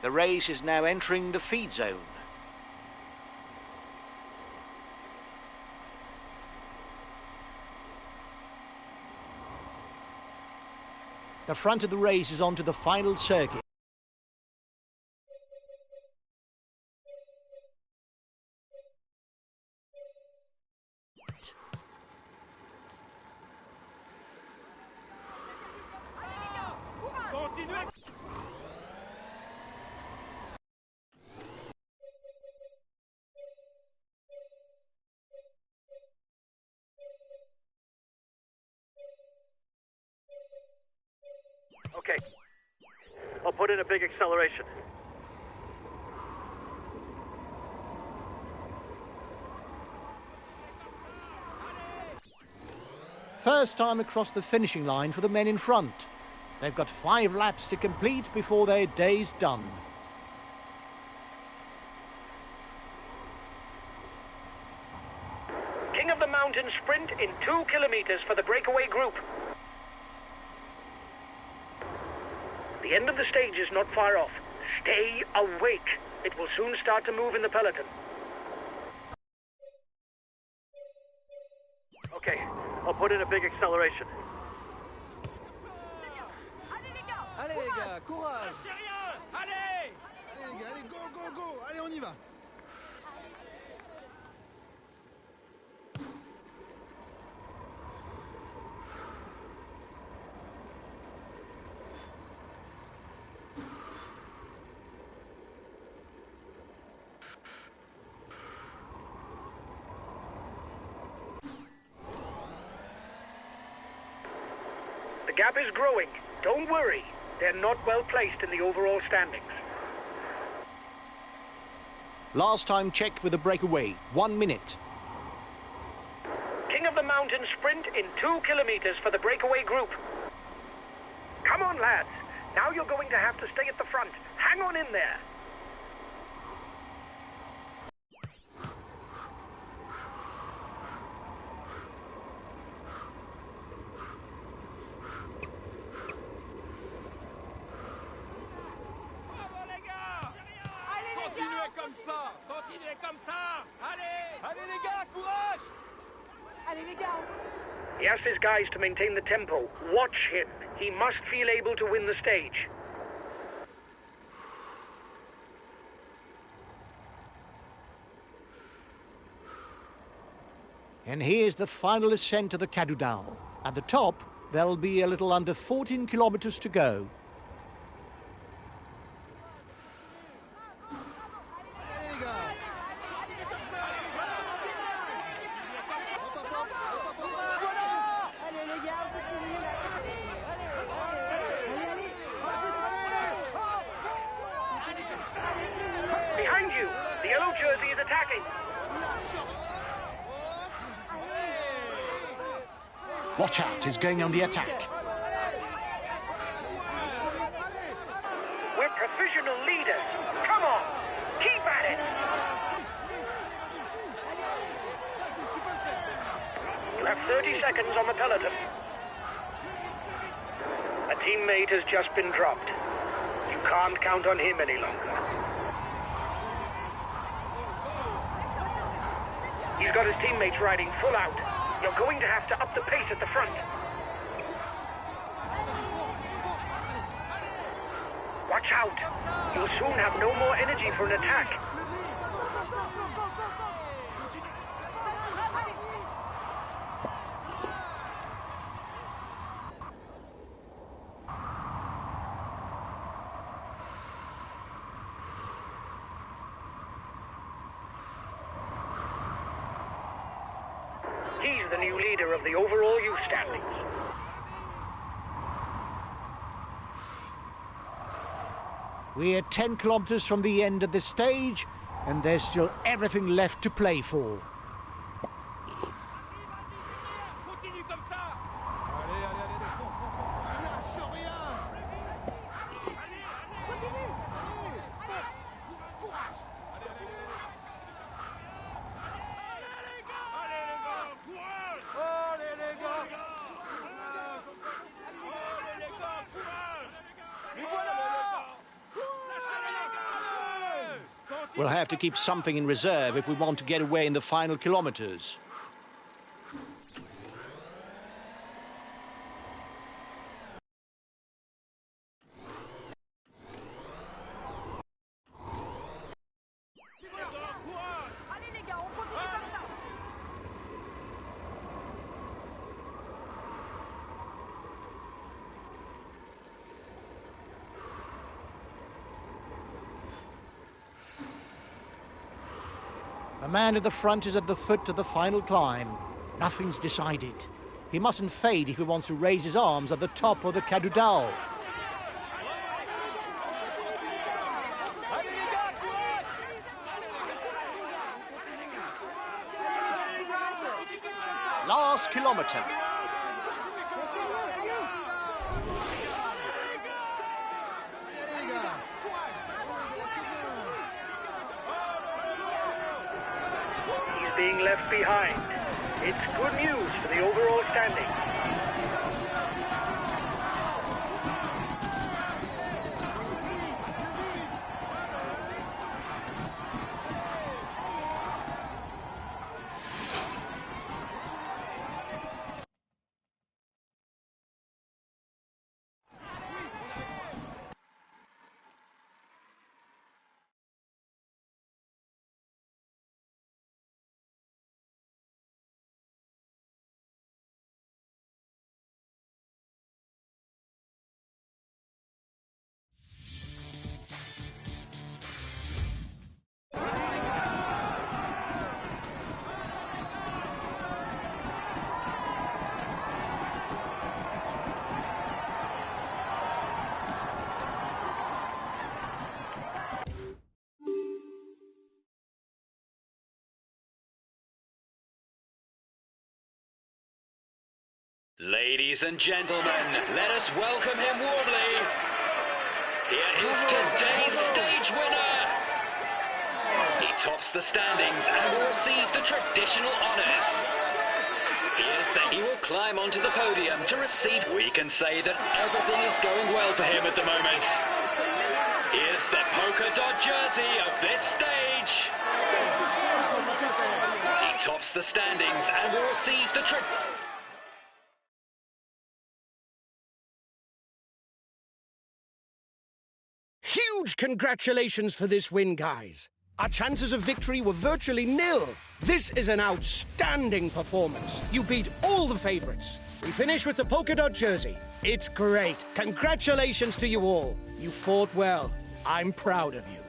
The race is now entering the feed zone. The front of the race is onto the final circuit. Continuez. Okay. I'll put in a big acceleration. First time across the finishing line for the men in front. They've got 5 laps to complete before their day's done. King of the Mountain sprint in 2 kilometers for the breakaway group. The end of the stage is not far off. Stay awake. It will soon start to move in the peloton. Okay. I'll put in a big acceleration. Allez les gars! Allez les gars, courage. Lâchez rien, allez. Allez les gars, allez, go, go, go. Allez, on y va. The gap is growing. Don't worry. They're not well placed in the overall standings. Last time checked with a breakaway, 1 minute. King of the Mountain sprint in 2 kilometers for the breakaway group. Come on, lads. Now you're going to have to stay at the front. Hang on in there. Bravo les gars. Continuez comme ça. Continuez comme ça. Allez. Allez les gars, courage. Allez les gars! He asked his guys to maintain the tempo. Watch him. He must feel able to win the stage. And here's the final ascent to the Cadoudal. At the top, there'll be a little under 14 kilometers to go. Allez les gars. Hop, hop, hop, hop, hop, hop, hop. Allez les gars, on continue là! Allez! Behind you, the yellow jersey is attacking. Watch out, he's going on the attack. We're provisional leaders. Come on, keep at it. You have 30 seconds on the peloton. A teammate has just been dropped. You can't count on him any longer. He's got his teammates riding full out. You're going to have to up the pace at the front. Watch out! You'll soon have no more energy for an attack. He's the new leader of the overall youth standings. We're 10 kilometres from the end of this stage, and there's still everything left to play for. Continue comme ça. Allez, allez, allez, lâche rien. Continue. Courage. Allez les gars, courage. Allez les gars. Allez les gars, courage. Et voilà. We'll have to keep something in reserve if we want to get away in the final kilometres. Allez les gars, on continue comme ça. The man at the front is at the foot of the final climb. Nothing's decided. He mustn't fade if he wants to raise his arms at the top of the Cadoudal. Last kilometre. He's being left behind. It's good news for the overall standing. Ladies and gentlemen, let us welcome him warmly. Here is today's stage winner. He tops the standings and will receive the traditional honours. He will climb onto the podium to receive. We can say that everything is going well for him at the moment. Here's the polka dot jersey of this stage. He tops the standings and will receive the Huge congratulations for this win, guys. Our chances of victory were virtually nil. This is an outstanding performance. You beat all the favorites. We finish with the polka dot jersey. It's great. Congratulations to you all. You fought well. I'm proud of you.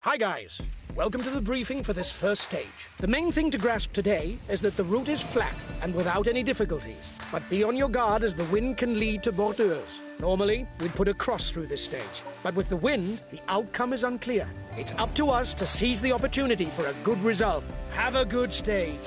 Hi guys, welcome to the briefing for this first stage. The main thing to grasp today is that the route is flat and without any difficulties, but be on your guard as the wind can lead to bordures. Normally, we'd put a cross through this stage, but with the wind, the outcome is unclear. It's up to us to seize the opportunity for a good result. Have a good stage.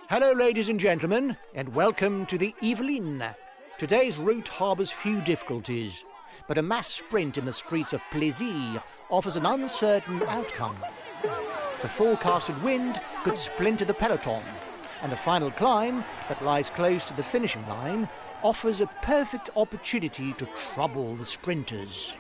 Hello, ladies and gentlemen, and welcome to the Evelyn. Today's route harbours few difficulties, but a mass sprint in the streets of Plaisir offers an uncertain outcome. The forecasted wind could splinter the peloton, and the final climb, that lies close to the finishing line, offers a perfect opportunity to trouble the sprinters.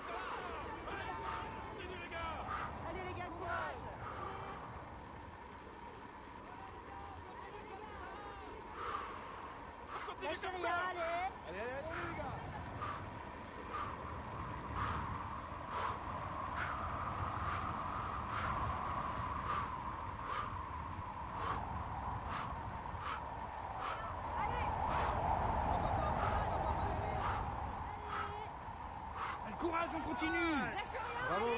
Courage, on continue. Bravo.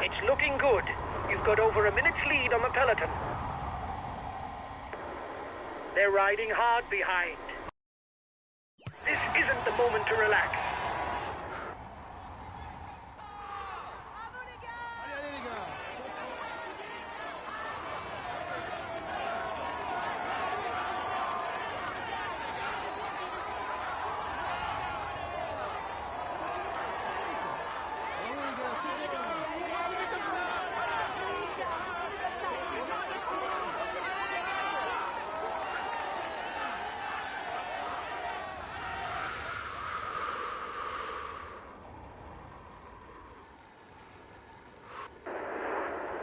It's looking good. You've got over a minute's lead on the peloton. They're riding hard behind. This isn't the moment to relax. Allez, les gars. Bravo, les gars, c'est bien. Continuez comme ça.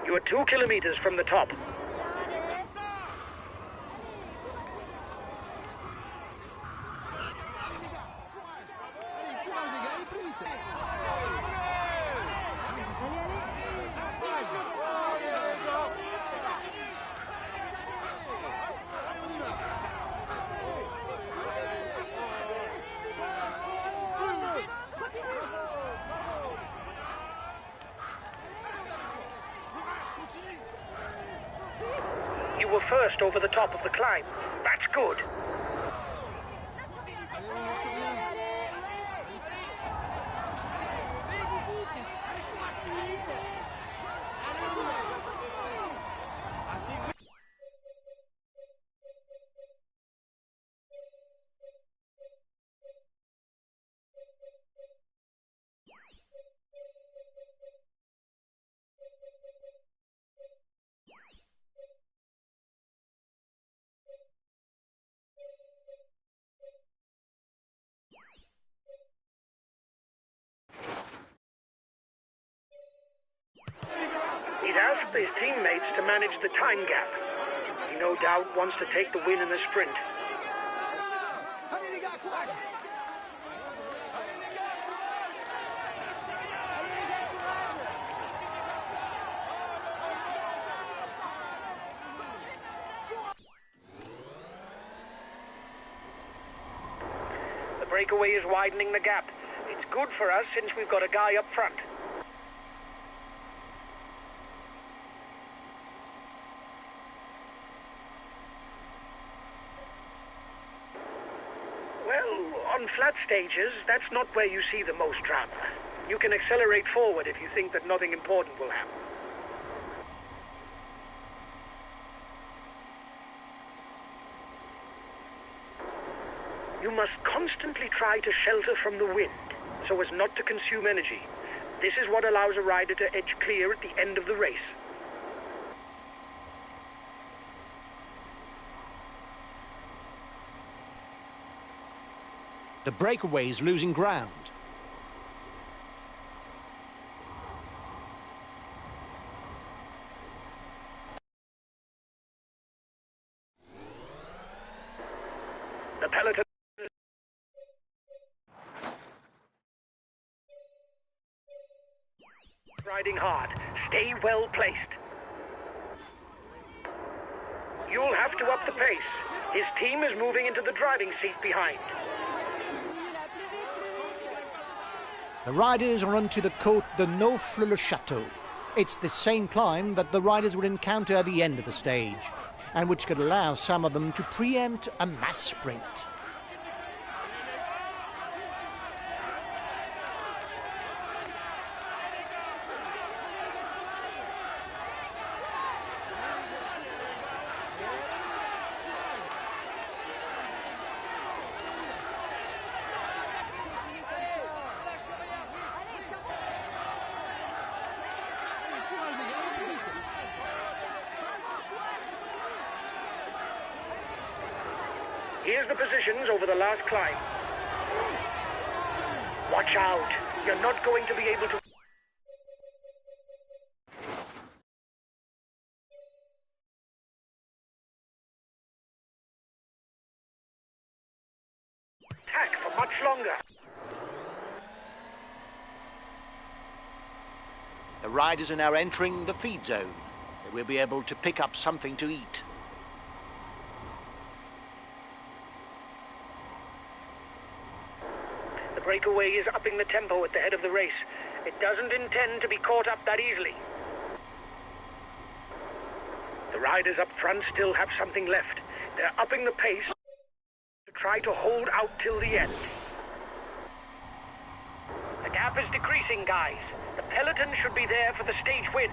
You are 2 kilometers from the top. Allez, courage, les gars, allez plus vite. Allez, on y va. You were first over the top of the climb. That's good. Allez, on lâche rien. He's asked his teammates to manage the time gap. He no doubt wants to take the win in the sprint. Allez, les gars, courage. breakaway is widening the gap. It's good for us since we've got a guy up front. Well, on flat stages, that's not where you see the most drama. You can accelerate forward if you think that nothing important will happen. You must constantly try to shelter from the wind, so as not to consume energy. This is what allows a rider to edge clear at the end of the race. The breakaway is losing ground. The peloton riding hard. Stay well placed. You'll have to up the pace. His team is moving into the driving seat behind. The riders are onto the Côte de Neaufle-le-Château. It's the same climb that the riders would encounter at the end of the stage, and which could allow some of them to preempt a mass sprint. Here's the positions over the last climb. Watch out. You're not going to be able to... attack for much longer. The riders are now entering the feed zone. They will be able to pick up something to eat. The breakaway is upping the tempo at the head of the race. It doesn't intend to be caught up that easily. The riders up front still have something left. They're upping the pace to try to hold out till the end. The gap is decreasing, guys. The peloton should be there for the stage win.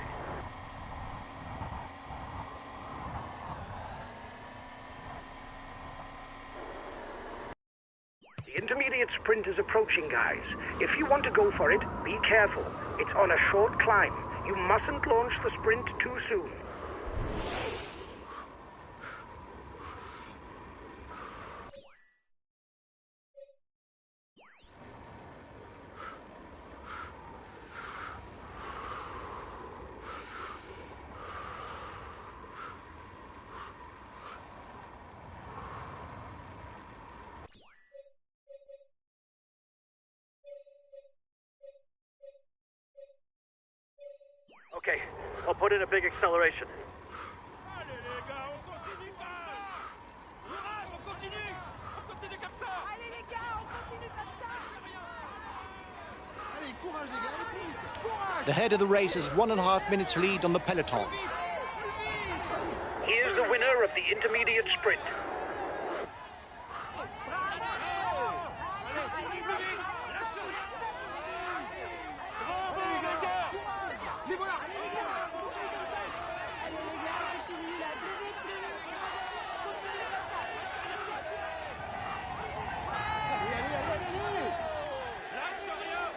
The intermediate sprint is approaching, guys. If you want to go for it, be careful. It's on a short climb. You mustn't launch the sprint too soon. Okay, I'll put in a big acceleration. Allez les gars, on continue comme ça. Courage, on continue. On continue comme ça. Allez les gars, on continue comme ça. Allez, courage les gars, allez plus vite. Courage. The head of the race has 1.5 minutes lead on the peloton. Here's the winner of the intermediate sprint. Les voilà. Allez. Lâche rien.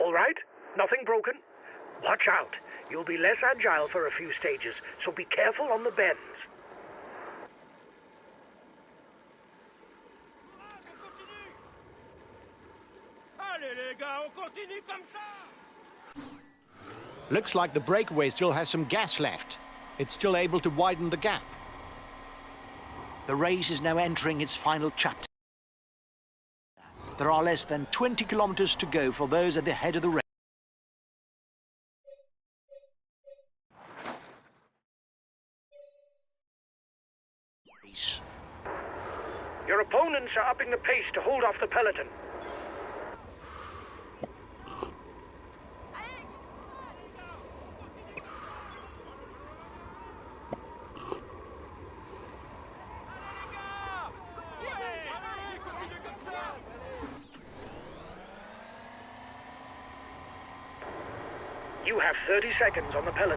All right? Nothing broken? Watch out. You'll be less agile for a few stages, so be careful on the bends. Courage, on continue. Allez les gars, on continue comme ça. Looks like the breakaway still has some gas left. It's still able to widen the gap. The race is now entering its final chapter. There are less than 20 kilometres to go for those at the head of the race. Your opponents are upping the pace to hold off the peloton. You have 30 seconds on the peloton.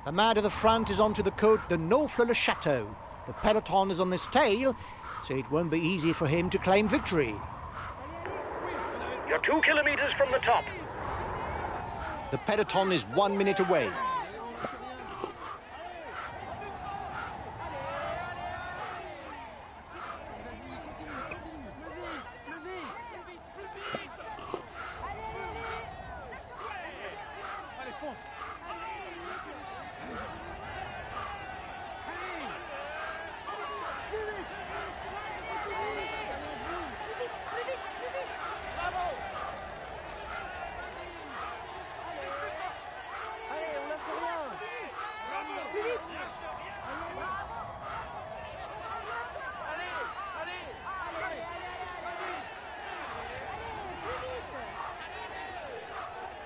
The man at the front is onto the Côte de Neaufle-le-Château. The peloton is on his tail, so it won't be easy for him to claim victory. You're 2 kilometres from the top. The peloton is 1 minute away.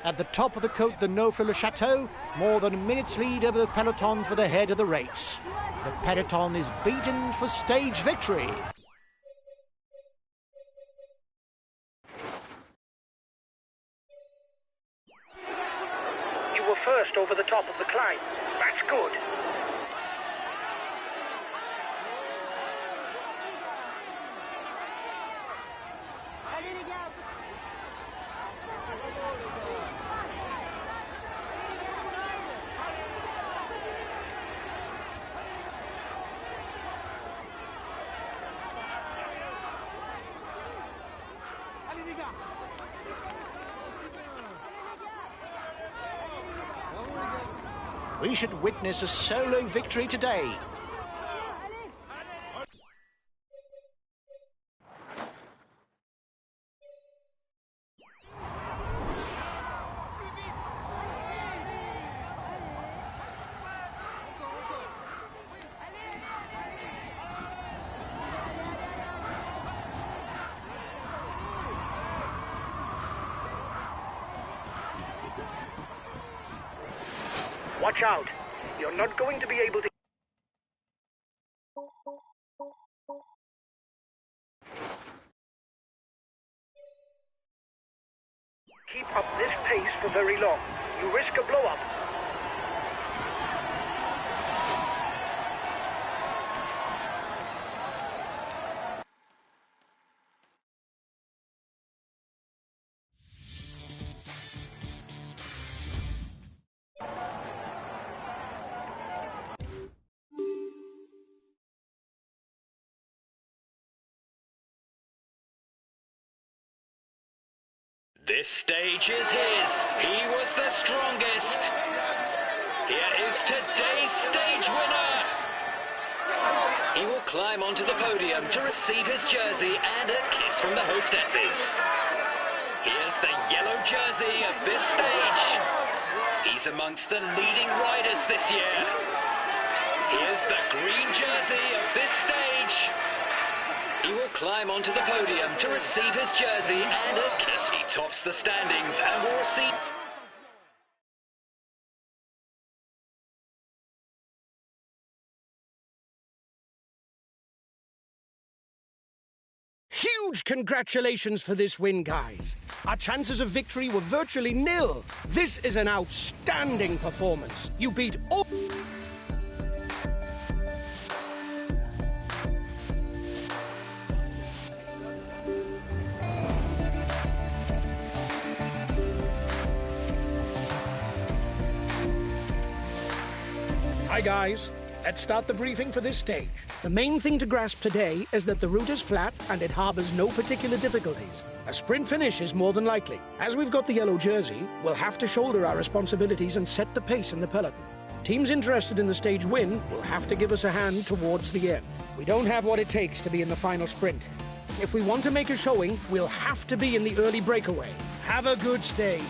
At the top of the Côte de Neaufle-le-Château, more than a minute's lead over the peloton for the head of the race. The peloton is beaten for stage victory. You were first over the top of the climb. That's good. We should witness a solo victory today. Watch out. You're not going to be able to... keep up this pace for very long. You risk a blow-up. This stage is his. He was the strongest. Here is today's stage winner. He will climb onto the podium to receive his jersey and a kiss from the hostesses. Here's the yellow jersey of this stage. He's amongst the leading riders this year. Here's the green jersey of this stage. He will climb onto the podium to receive his jersey and a kiss. He tops the standings and will receive... Huge congratulations for this win, guys. Our chances of victory were virtually nil. This is an outstanding performance. You beat all... Hi guys, let's start the briefing for this stage. The main thing to grasp today is that the route is flat and it harbors no particular difficulties. A sprint finish is more than likely. As we've got the yellow jersey, we'll have to shoulder our responsibilities and set the pace in the peloton. Teams interested in the stage win will have to give us a hand towards the end. We don't have what it takes to be in the final sprint. If we want to make a showing, we'll have to be in the early breakaway. Have a good stage.